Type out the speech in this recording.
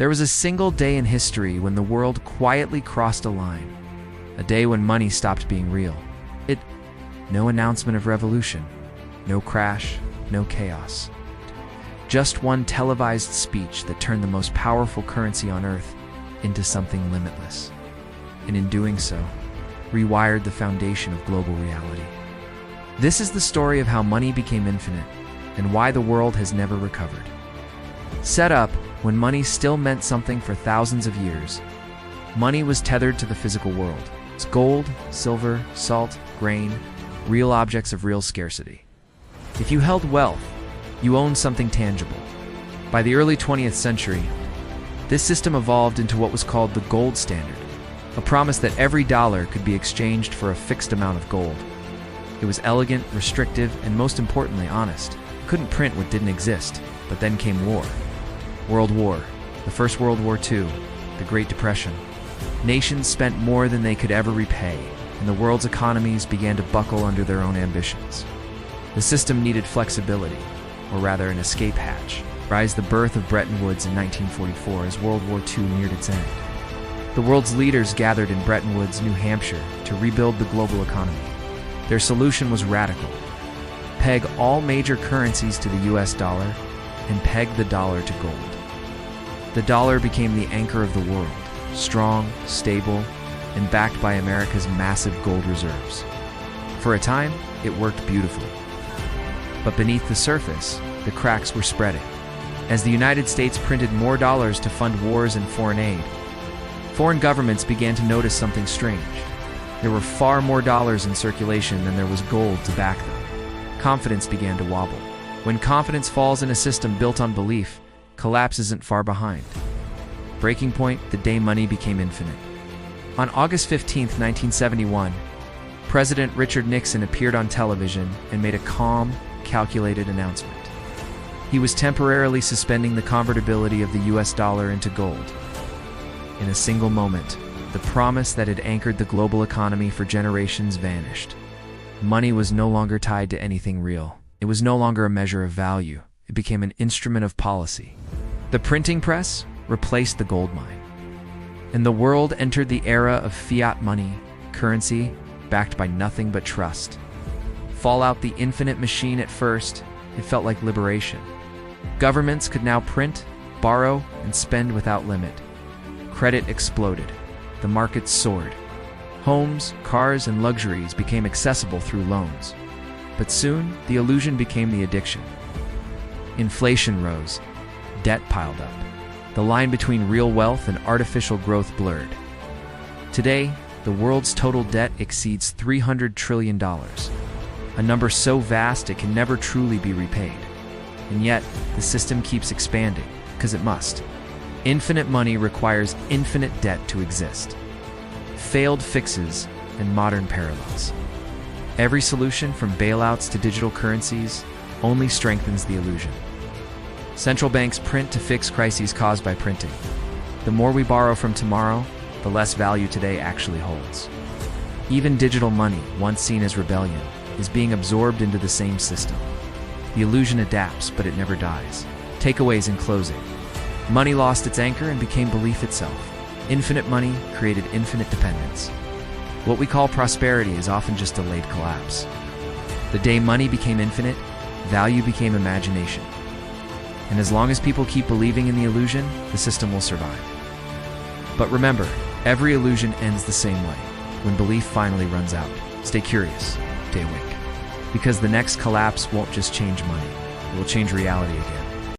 There was a single day in history when the world quietly crossed a line. A day when money stopped being real. No announcement of revolution. No crash. No chaos. Just one televised speech that turned the most powerful currency on Earth into something limitless. And in doing so, rewired the foundation of global reality. This is the story of how money became infinite and why the world has never recovered. Set up when money still meant something for thousands of years, money was tethered to the physical world. It's gold, silver, salt, grain, real objects of real scarcity. If you held wealth, you owned something tangible. By the early 20th century, this system evolved into what was called the gold standard, a promise that every dollar could be exchanged for a fixed amount of gold. It was elegant, restrictive, and most importantly, honest. You couldn't print what didn't exist, but then came war. World War, the First World War II, the Great Depression. Nations spent more than they could ever repay, and the world's economies began to buckle under their own ambitions. The system needed flexibility, or rather an escape hatch. Rise the birth of Bretton Woods in 1944 as World War II neared its end. The world's leaders gathered in Bretton Woods, New Hampshire, to rebuild the global economy. Their solution was radical. Peg all major currencies to the US dollar, and peg the dollar to gold. The dollar became the anchor of the world, strong, stable, and backed by America's massive gold reserves. For a time, it worked beautifully. But beneath the surface, the cracks were spreading. As the United States printed more dollars to fund wars and foreign aid, foreign governments began to notice something strange. There were far more dollars in circulation than there was gold to back them. Confidence began to wobble. When confidence falls in a system built on belief, collapse isn't far behind. Breaking point, the day money became infinite. On August 15, 1971, President Richard Nixon appeared on television and made a calm, calculated announcement. He was temporarily suspending the convertibility of the US dollar into gold. In a single moment, the promise that had anchored the global economy for generations vanished. Money was no longer tied to anything real. It was no longer a measure of value. It became an instrument of policy. The printing press replaced the gold mine. And the world entered the era of fiat money, currency backed by nothing but trust. Fall out the infinite machine at first, it felt like liberation. Governments could now print, borrow, and spend without limit. Credit exploded. The markets soared. Homes, cars, and luxuries became accessible through loans. But soon, the illusion became the addiction. Inflation rose. Debt piled up. The line between real wealth and artificial growth blurred. Today, the world's total debt exceeds $300 trillion, a number so vast it can never truly be repaid. And yet, the system keeps expanding, because it must. Infinite money requires infinite debt to exist. Failed fixes and modern parallels. Every solution, from bailouts to digital currencies, only strengthens the illusion. Central banks print to fix crises caused by printing. The more we borrow from tomorrow, the less value today actually holds. Even digital money, once seen as rebellion, is being absorbed into the same system. The illusion adapts, but it never dies. Takeaways in closing. Money lost its anchor and became belief itself. Infinite money created infinite dependence. What we call prosperity is often just delayed collapse. The day money became infinite, value became imagination. And as long as people keep believing in the illusion, the system will survive. But remember, every illusion ends the same way, when belief finally runs out. Stay curious, stay awake. Because the next collapse won't just change money, it will change reality again.